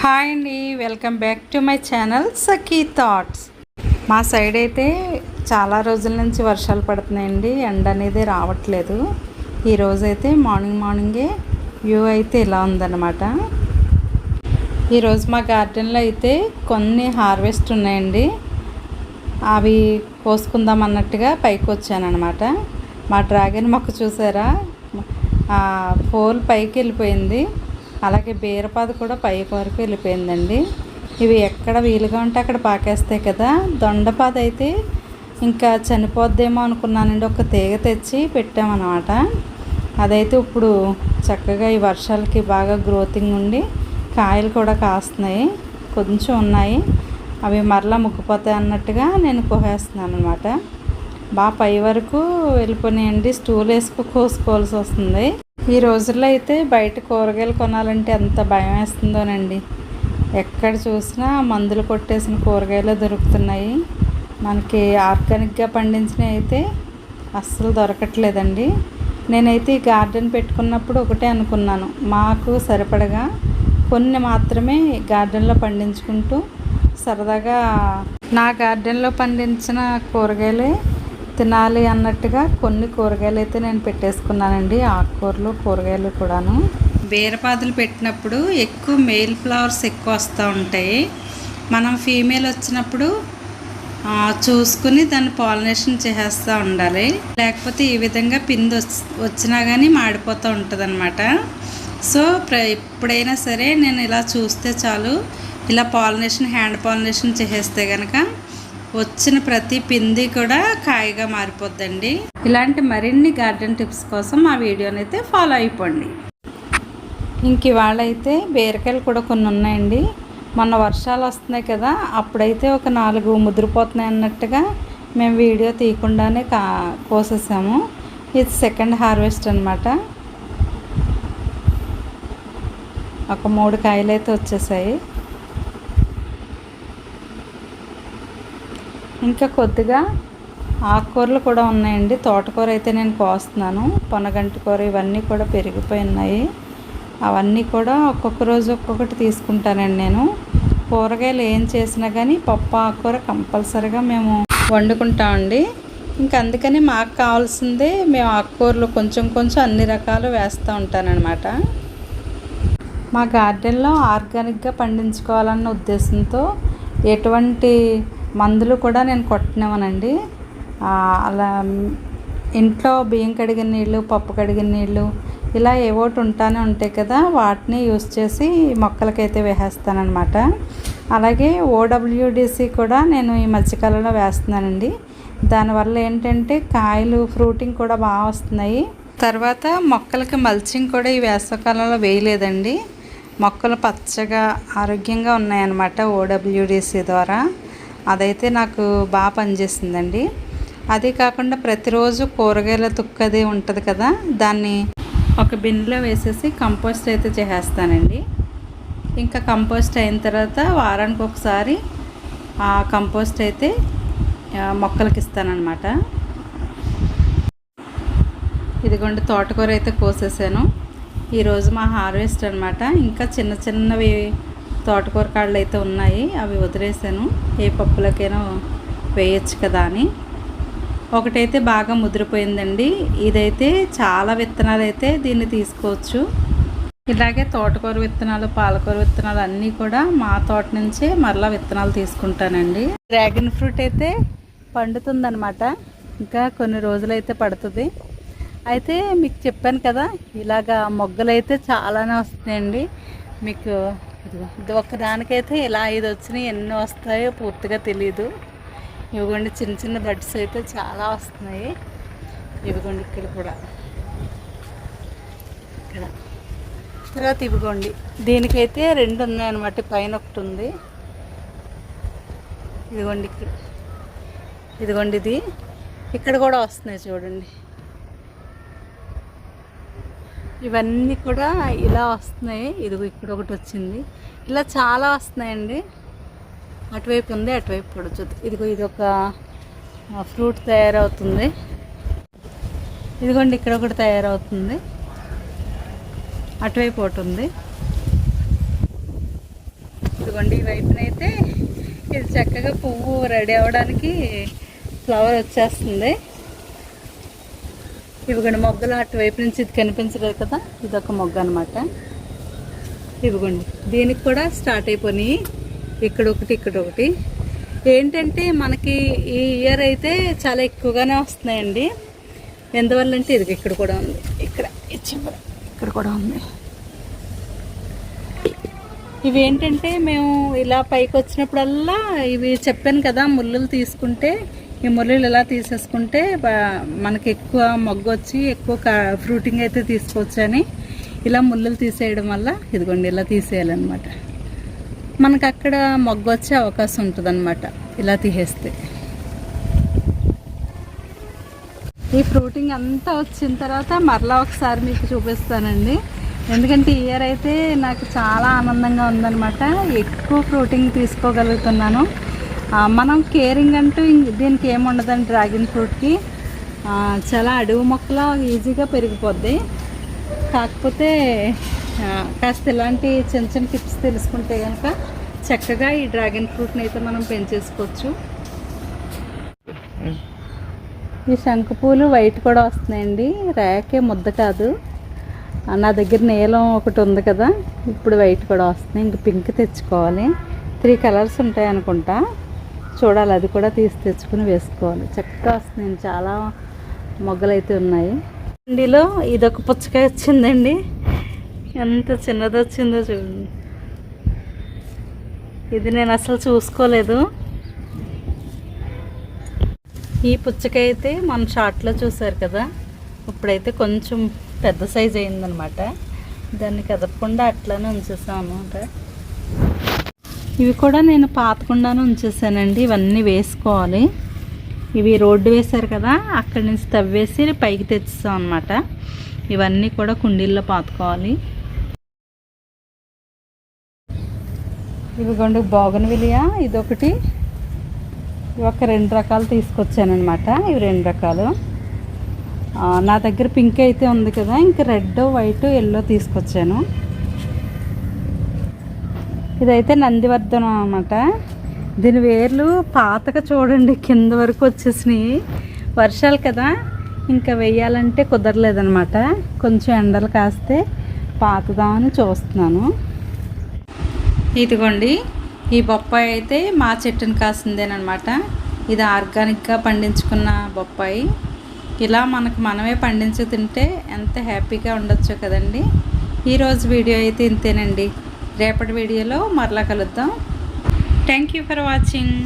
Hi అండి, welcome back to my channel Sakhi thoughts. మా side అయితే చాలా రోజుల నుంచి వర్షాలు పడుతున్నాయండి. ఎండ అనేది రావట్లేదు. ఈరోజైతే మార్నింగే వ్యూ అయితే ఇలా ఉందన్నమాట. ఈరోజు మా గార్డెన్లో అయితే కొన్ని హార్వెస్ట్ ఉన్నాయండి. అవి కోసుకుందాం అన్నట్టుగా పైకి వచ్చానమాట. మా డ్రాగన్ మొక్క చూసారా, పోల్ పైకి వెళ్ళిపోయింది. అలాగే బీరపాదు కూడా పైకి వరకు వెళ్ళిపోయిందండి. ఇవి ఎక్కడ వీలుగా ఉంటే అక్కడ పాకేస్తాయి కదా. దొండపాదు అయితే ఇంకా చనిపోద్దేమో అనుకున్నానండి. ఒక తీగ తెచ్చి పెట్టామన్నమాట. అదైతే ఇప్పుడు చక్కగా ఈ వర్షాలకి బాగా గ్రోతింగ్ ఉండి కాయలు కూడా కాస్తున్నాయి. కొంచెం ఉన్నాయి, అవి మరలా ముగ్గిపోతాయి అన్నట్టుగా నేను కోసేస్తున్నాను అనమాట. బాగా పై వరకు వెళ్ళిపోయినాయండి. స్టూల్ వేసుకు కోసుకోవాల్సి వస్తుంది. ఈ రోజుల్లో అయితే బయట కూరగాయలు కొనాలంటే ఎంత భయం వేస్తుందోనండి. ఎక్కడ చూసినా మందులు కొట్టేసిన కూరగాయలు దొరుకుతున్నాయి. మనకి ఆర్గానిక్గా పండించినవి అయితే అస్సలు దొరకట్లేదండి. నేనైతే ఈ గార్డెన్ పెట్టుకున్నప్పుడు ఒకటే అనుకున్నాను, మాకు సరిపడగా కొన్ని మాత్రమే గార్డెన్లో పండించుకుంటూ సరదాగా నా గార్డెన్లో పండించిన కూరగాయలే తినాలి అన్నట్టుగా కొన్ని కూరగాయలు అయితే నేను పెట్టేసుకున్నానండి. ఆకుకూరలు, కూరగాయలు కూడాను. బీరపాదులు పెట్టినప్పుడు ఎక్కువ మేల్ ఫ్లవర్స్ ఎక్కువ వస్తూ ఉంటాయి. మనం ఫీమేల్ వచ్చినప్పుడు చూసుకుని దాన్ని పాలినేషన్ చేసేస్తూ ఉండాలి. లేకపోతే ఈ విధంగా పిండి వచ్చినా కానీ మాడిపోతూ ఉంటుంది అనమాట. సో ఎప్పుడైనా సరే నేను ఇలా చూస్తే చాలు, ఇలా పాలినేషన్, హ్యాండ్ పాలినేషన్ చేసేస్తే కనుక వచ్చిన ప్రతి పిండి కూడా కాయగా మారిపోద్దండి. ఇలాంటి మరిన్ని గార్డెన్ టిప్స్ కోసం మా వీడియోని అయితే ఫాలో అయిపోండి. ఇంక ఇవాళ అయితే బీరకాయలు కూడా కొన్ని ఉన్నాయండి. మొన్న వర్షాలు వస్తున్నాయి కదా, అప్పుడైతే ఒక 4 ముదిరిపోతున్నాయి అన్నట్టుగా మేము వీడియో తీయకుండానే కోసేసాము. ఇది సెకండ్ హార్వెస్ట్ అనమాట. ఒక 3 కాయలు అయితే వచ్చేసాయి. ఇంకా కొద్దిగా ఆకుకూరలు కూడా ఉన్నాయండి. తోటకూర అయితే నేను కోస్తున్నాను. పొనగంటి కూర ఇవన్నీ కూడా పెరిగిపోయి ఉన్నాయి. అవన్నీ కూడా ఒక్కొక్క రోజు ఒక్కొక్కటి తీసుకుంటానండి నేను. కూరగాయలు ఏం చేసినా కానీ పప్పు, ఆకుకూర కంపల్సరీగా మేము వండుకుంటామండి. ఇంకా అందుకని మాకు కావాల్సిందే మేము ఆకుకూరలు కొంచెం అన్ని రకాలు వేస్తూ ఉంటానన్నమాట. మా గార్డెన్లో ఆర్గానిక్గా పండించుకోవాలన్న ఉద్దేశంతో ఎటువంటి మందులు కూడా నేను కొట్టనివ్వనండి. అలా ఇంట్లో బియ్యం కడిగిన నీళ్ళు, పప్పు కడిగిన నీళ్ళు ఇలా ఏవోటి ఉంటాయి కదా, వాటిని యూస్ చేసి మొక్కలకైతే వేసేస్తానమాట. అలాగే OWDC కూడా నేను ఈ మధ్యకాలంలో వేస్తున్నానండి. దానివల్ల ఏంటంటే కాయలు, ఫ్రూటింగ్ కూడా బాగా వస్తున్నాయి. తర్వాత మొక్కలకి మల్చింగ్ కూడా ఈ వేసవకాలంలో వేయలేదండి. మొక్కలు పచ్చగా ఆరోగ్యంగా ఉన్నాయన్నమాట OWDC ద్వారా. అదైతే నాకు బాగా పనిచేసిందండి. అదే కాకుండా ప్రతిరోజు కూరగాయల తుక్కది ఉంటుంది కదా, దాన్ని ఒక బిన్లో వేసేసి కంపోస్ట్ అయితే చేసేస్తానండి. ఇంకా కంపోస్ట్ అయిన తర్వాత వారానికి ఒకసారి ఆ కంపోస్ట్ అయితే మొక్కలకి ఇస్తానన్నమాట. ఇదిగోండి తోటకూర అయితే కోసేసాను. ఈరోజు మా హార్వెస్ట్ అనమాట. ఇంకా చిన్నవి తోటకూర కాళ్ళు అయితే ఉన్నాయి, అవి వదిలేసాను. ఏ పప్పులకైనా వేయచ్చు కదా అని. ఒకటైతే బాగా ముదిరిపోయిందండి. ఇదైతే చాలా విత్తనాలు అయితే దీన్ని తీసుకోవచ్చు. ఇలాగే తోటకూర విత్తనాలు, పాలకూర విత్తనాలు అన్నీ కూడా మా తోట నుంచే మరలా విత్తనాలు తీసుకుంటానండి. డ్రాగన్ ఫ్రూట్ అయితే పండుతుందనమాట. ఇంకా కొన్ని రోజులైతే పడుతుంది. అయితే మీకు చెప్పాను కదా, ఇలాగా మొగ్గలు అయితే చాలానే వస్తున్నాయండి. మీకు ఇది ఒక్కదానికైతే ఇలా 5 వచ్చినాయి, ఎన్ని వస్తాయో పూర్తిగా తెలీదు. ఇవిగోండి చిన్న బడ్స్ అయితే చాలా వస్తున్నాయి. ఇవిగోండి ఇక్కడ కూడా, ఇక్కడ తర్వాత ఇవిగోండి దీనికైతే 2 ఉన్నాయన్నమాట. పైన ఒకటి ఉంది. ఇదిగోండి ఇక్కడ, ఇదిగోండి ఇది ఇక్కడ కూడా వస్తున్నాయి చూడండి. ఇవన్నీ కూడా ఇలా వస్తున్నాయి. ఇదిగో ఇక్కడ ఒకటి వచ్చింది. ఇలా చాలా వస్తున్నాయండి. అటువైపు ఉంది, అటువైపు కూడా చూద్దాం. ఇదిగో ఇది ఒక ఫ్రూట్ తయారవుతుంది. ఇదిగోండి ఇక్కడ ఒకటి తయారవుతుంది, అటువైపు ఒకటి ఉంది. ఇదిగోండి ఈ వైపునైతే ఇది చక్కగా పువ్వు రెడీ అవ్వడానికి ఫ్లవర్ వచ్చేస్తుంది. ఇవిగోండి మొగ్గలు అటువైపు నుంచి ఇది కనిపించలేదు కదా, ఇదొక మొగ్గ అనమాట. ఇవిగోండి దీనికి కూడా స్టార్ట్ అయిపోయినాయి, ఇక్కడ ఒకటి ఇక్కడ ఒకటి. ఏంటంటే మనకి ఈ ఇయర్ అయితే చాలా ఎక్కువగానే వస్తున్నాయండి. ఎందువల్ల అంటే ఇది ఇక్కడ కూడా ఉంది, ఇక్కడ ఇక్కడ కూడా ఉంది. ఇవి ఏంటంటే మేము ఇలా పైకి వచ్చినప్పుడల్లా ఇవి చెప్పాను కదా, ముళ్ళులు తీసుకుంటే ఈ ముళ్ళులు ఇలా తీసేసుకుంటే మనకి ఎక్కువ మొగ్గు వచ్చి ఎక్కువ ఫ్రూటింగ్ అయితే తీసుకోవచ్చు అని ఇలా ముళ్ళులు తీసేయడం వల్ల ఇదిగోండి ఇలా తీసేయాలన్నమాట. మనకు అక్కడ మొగ్గు వచ్చే అవకాశం ఉంటుంది అన్నమాట ఇలా తీసేస్తే. ఈ ఫ్రూటింగ్ అంతా వచ్చిన తర్వాత మరలా ఒకసారి మీకు చూపిస్తానండి. ఎందుకంటే ఈ ఇయర్ అయితే నాకు చాలా ఆనందంగా ఉందన్నమాట. ఎక్కువ ఫ్రూటింగ్ తీసుకోగలుగుతున్నాను. మనం కేరింగ్ అంటూ దీనికి ఏముండదండి. డ్రాగన్ ఫ్రూట్కి చాలా అడవి మొక్కలా ఈజీగా పెరిగిపోద్ది. కాకపోతే కాస్త ఇలాంటి చిన్న చిన్న టిప్స్ తెలుసుకుంటే కనుక చక్కగా ఈ డ్రాగన్ ఫ్రూట్ని అయితే మనం పెంచేసుకోవచ్చు. ఈ శంకుపూలు వైట్ కూడా వస్తున్నాయండి, రేకే ముద్ద కాదు. నా దగ్గర నీలం ఒకటి ఉంది కదా, ఇప్పుడు వైట్ కూడా వస్తున్నాయి. ఇంక పింక్ తెచ్చుకోవాలి. 3 కలర్స్ ఉంటాయి అనుకుంటా, చూడాలి. అది కూడా తీసి తెచ్చుకుని వేసుకోవాలి. చక్కగా వస్తున్నాయి, చాలా మొగ్గలు అయితే ఉన్నాయి. ఇందులో ఇదొక పుచ్చకాయ వచ్చిందండి, ఎంత చిన్నది వచ్చిందో చూడండి. ఇది నేను అసలు చూసుకోలేదు. ఈ పుచ్చకాయ అయితే మన షార్ట్లో చూసారు కదా, ఇప్పుడైతే కొంచెం పెద్ద సైజ్ అయిందనమాట. దాన్ని కదపకుండా అట్లానే ఉంచేసాం అన్నమాట. ఇవి కూడా నేను పాతకుండానే ఉంచేసానండి. ఇవన్నీ వేసుకోవాలి. ఇవి రోడ్డు వేశారు కదా, అక్కడి నుంచి తవ్వేసి పైకి తెచ్చేసాం అనమాట. ఇవన్నీ కూడా కుండీల్లో పాతుకోవాలి. ఇవిగోండి బోగన్విలియా ఇదొకటి, ఒక 2 రకాలు తీసుకొచ్చానమాట. ఇవి 2 రకాలు. నా దగ్గర పింక్ అయితే ఉంది కదా, ఇంకా రెడ్ వైట్ ఎల్లో తీసుకొచ్చాను. ఇదైతే నందివర్ధనం అన్నమాట. దీని వేర్లు పాతగా చూడండి కింద వరకు వచ్చేసినాయి. వర్షాలు కదా, ఇంకా వేయాలంటే కుదరలేదనమాట. కొంచెం ఎండలు కాస్తే పాతుదామని చూస్తున్నాను. ఇదిగోండి ఈ బొప్పాయి అయితే మా చెట్టుని కాసిందేనమాట. ఇది ఆర్గానిక్గా పండించుకున్న బొప్పాయి. ఇలా మనమే పండించి తింటే ఎంత హ్యాపీగా ఉండొచ్చో కదండి. ఈరోజు వీడియో అయితే ఇంతేనండి. రేపటి వీడియోలో మరలా కలుద్దాం. Thank you for watching.